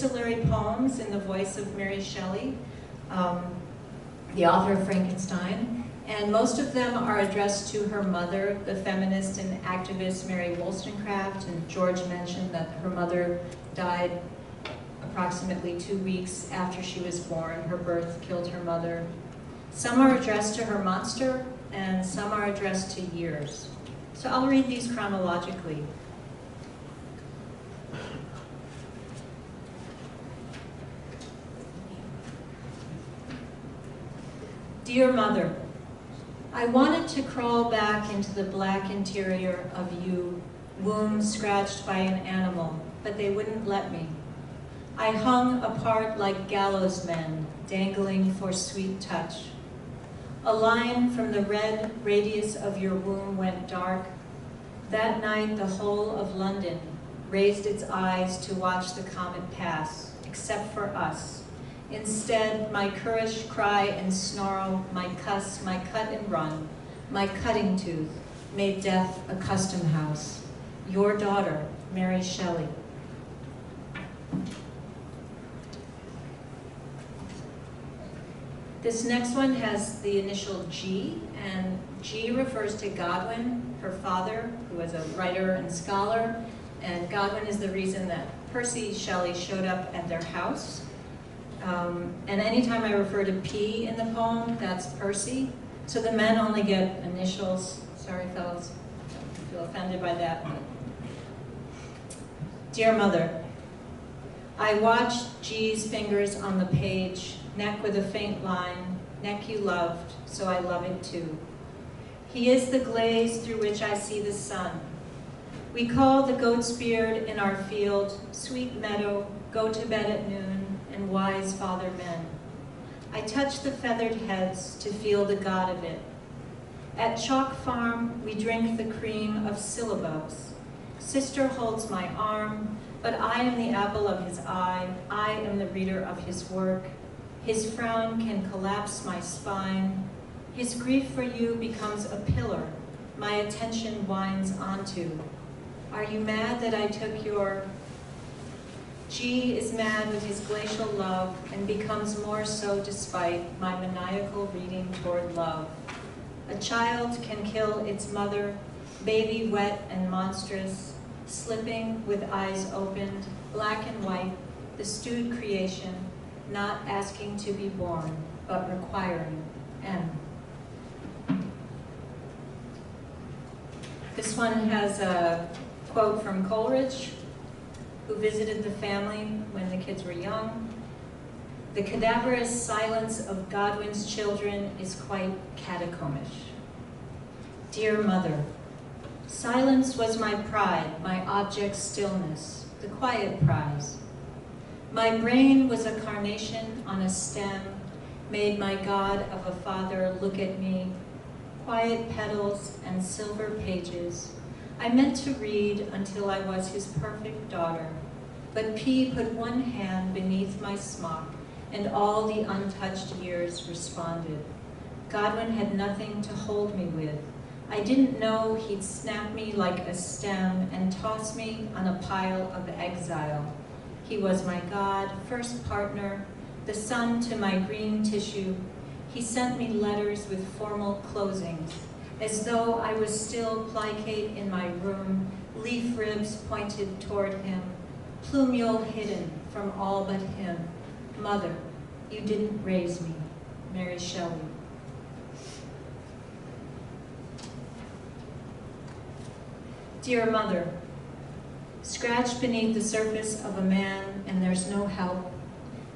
epistolary poems in the voice of Mary Shelley, the author of Frankenstein, and most of them are addressed to her mother, the feminist and activist Mary Wollstonecraft, and George mentioned that her mother died approximately 2 weeks after she was born. Her birth killed her mother. Some are addressed to her monster, and some are addressed to years. So I'll read these chronologically. Dear Mother, I wanted to crawl back into the black interior of you, womb scratched by an animal, but they wouldn't let me. I hung apart like gallows men, dangling for sweet touch. A line from the red radius of your womb went dark. That night, the whole of London raised its eyes to watch the comet pass, except for us. Instead, my currish cry and snarl, my cuss, my cut and run, my cutting tooth, made death a custom house. Your daughter, Mary Shelley. This next one has the initial G, and G refers to Godwin, her father, who was a writer and scholar, and Godwin is the reason that Percy Shelley showed up at their house. And anytime I refer to P in the poem, that's Percy. So the men only get initials. Sorry, fellas, don't feel offended by that. Dear Mother, I watched G's fingers on the page, neck with a faint line, neck you loved, so I love it too. He is the glaze through which I see the sun. We call the goat's beard in our field, sweet meadow, go to bed at noon, and wise father men. I touch the feathered heads to feel the god of it. At Chalk Farm, we drink the cream of syllabubs. Sister holds my arm, but I am the apple of his eye. I am the reader of his work. His frown can collapse my spine. His grief for you becomes a pillar my attention winds onto. Are you mad that I took your... G is mad with his glacial love and becomes more so despite my maniacal reading toward love. A child can kill its mother, baby wet and monstrous, slipping with eyes opened, black and white, the stewed creation, not asking to be born, but requiring M. This one has a quote from Coleridge, who visited the family when the kids were young. The cadaverous silence of Godwin's children is quite catacombs. Dear Mother, silence was my pride, my object stillness, the quiet prize. My brain was a carnation on a stem, made my God of a father look at me, quiet petals and silver pages. I meant to read until I was his perfect daughter, but P put one hand beneath my smock, and all the untouched years responded. Godwin had nothing to hold me with. I didn't know he'd snap me like a stem and toss me on a pile of exile. He was my God, first partner, the sun to my green tissue. He sent me letters with formal closings, as though I was still plicate in my room, leaf ribs pointed toward him, plumule hidden from all but him. Mother, you didn't raise me. Mary Shelley. Dear Mother, scratched beneath the surface of a man and there's no help.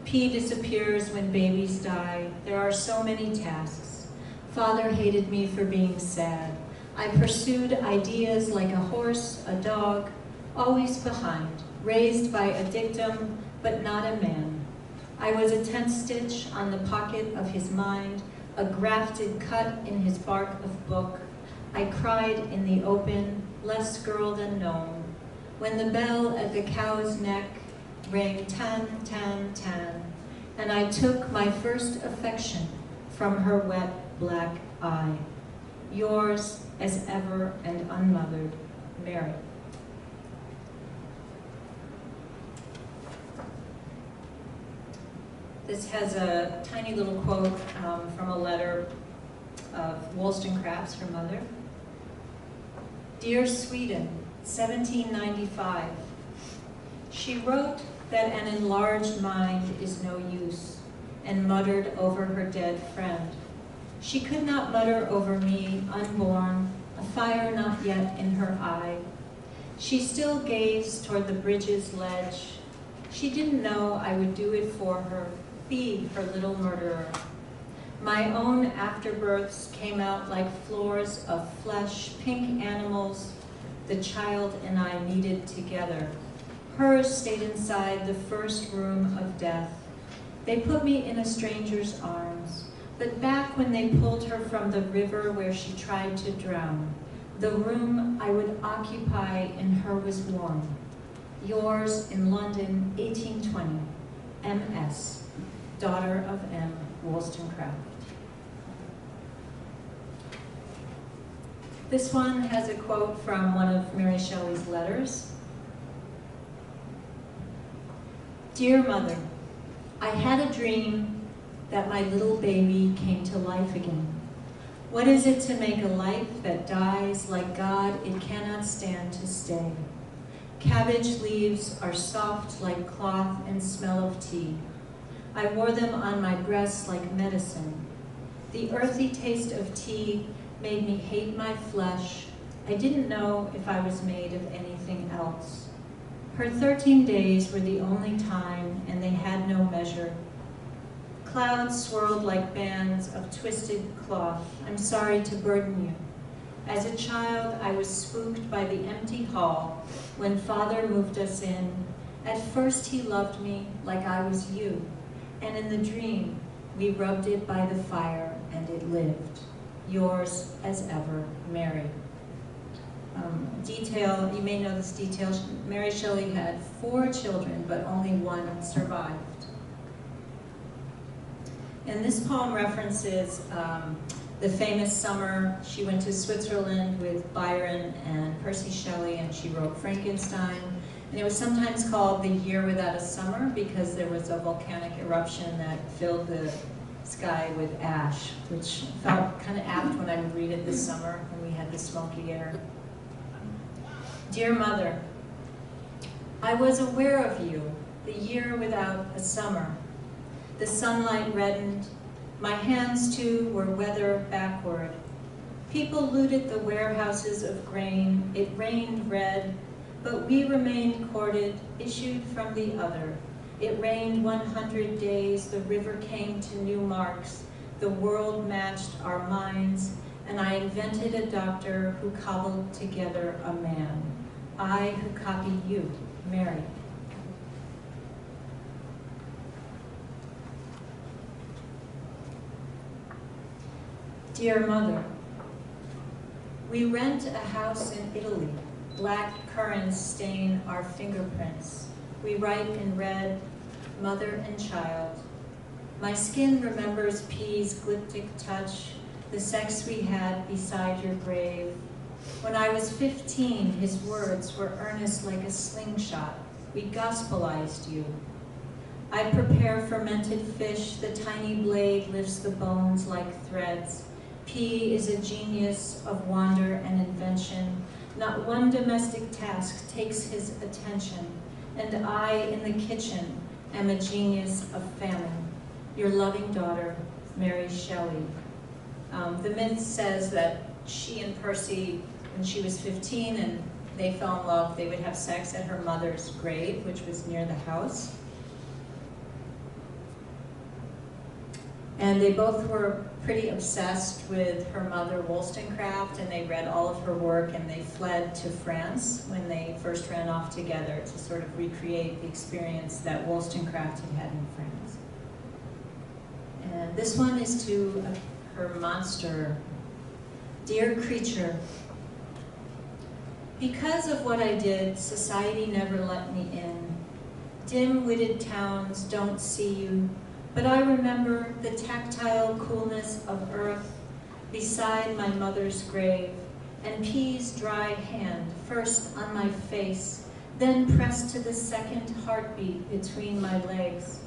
P disappears when babies die. There are so many tasks. Father hated me for being sad. I pursued ideas like a horse, a dog, always behind, raised by a dictum, but not a man. I was a tent stitch on the pocket of his mind, a grafted cut in his bark of book. I cried in the open, less girl than gnome, when the bell at the cow's neck rang tan, tan, tan, and I took my first affection from her wet black eye. Yours as ever and unmothered, Mary. This has a tiny little quote from a letter of Wollstonecraft's, her mother. Dear Sweden, 1795. She wrote that an enlarged mind is no use, and muttered over her dead friend. She could not mutter over me, unborn, a fire not yet in her eye. She still gazed toward the bridge's ledge. She didn't know I would do it for her, be her little murderer. My own afterbirths came out like floors of flesh, pink animals the child and I kneaded together. Hers stayed inside the first room of death. They put me in a stranger's arms, but back when they pulled her from the river where she tried to drown, the room I would occupy in her was warm. Yours in London, 1820, M.S., daughter of M. Wollstonecraft. This one has a quote from one of Mary Shelley's letters. Dear Mother, I had a dream that my little baby came to life again. What is it to make a life that dies like God it cannot stand to stay? Cabbage leaves are soft like cloth and smell of tea. I wore them on my breast like medicine. The earthy taste of tea made me hate my flesh. I didn't know if I was made of anything else. Her 13 days were the only time, and they had no measure. Clouds swirled like bands of twisted cloth. I'm sorry to burden you. As a child, I was spooked by the empty hall when Father moved us in. At first, he loved me like I was you, and in the dream, we rubbed it by the fire, and it lived. Yours as ever, Mary. Detail, you may know this detail, Mary Shelley had 4 children, but only 1 survived. And this poem references the famous summer she went to Switzerland with Byron and Percy Shelley, and she wrote Frankenstein. And it was sometimes called the year without a summer because there was a volcanic eruption that filled the sky with ash, which felt kind of apt when I would read it this summer when we had the smoky air. Dear Mother, I was aware of you, the year without a summer. The sunlight reddened. My hands, too, were weather backward. People looted the warehouses of grain. It rained red, but we remained corded, issued from the other. It rained 100 days. The river came to new marks. The world matched our minds, and I invented a doctor who cobbled together a man. I who copy you, Mary. Dear Mother, we rent a house in Italy. Black currants stain our fingerprints. We write in red, mother and child. My skin remembers P's glyptic touch, the sex we had beside your grave. When I was 15, his words were earnest like a slingshot. We gospelized you. I prepare fermented fish. The tiny blade lifts the bones like threads. P is a genius of wonder and invention. Not one domestic task takes his attention. And I, in the kitchen, am a genius of famine. Your loving daughter, Mary Shelley. The myth says that she and Percy, when she was 15 and they fell in love, they would have sex at her mother's grave, which was near the house. And they both were pretty obsessed with her mother, Wollstonecraft, and they read all of her work, and they fled to France when they first ran off together to sort of recreate the experience that Wollstonecraft had had in France. And this one is to her monster. Dear creature, because of what I did, society never let me in. Dim-witted towns don't see you, but I remember the tactile coolness of earth beside my mother's grave, and P's dry hand, first on my face, then pressed to the second heartbeat between my legs.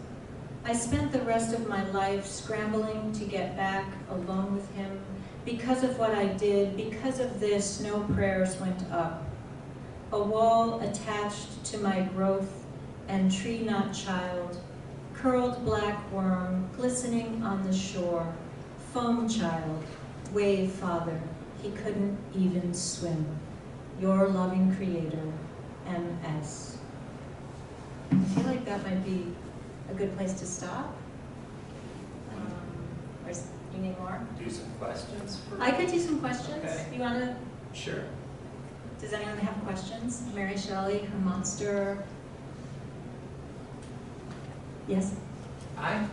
I spent the rest of my life scrambling to get back alone with him. Because of what I did, because of this, no prayers went up. A wall attached to my growth and tree-knot child, curled black worm glistening on the shore, foam child, wave father, he couldn't even swim. Your loving creator, M.S. I feel like that might be a good place to stop. You need more? Do some questions for I could do some questions. Okay. You want to? Sure. Does anyone have questions? Mary Shelley, her monster. Yes? I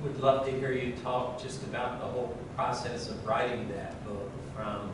would love to hear you talk just about the whole process of writing that book, from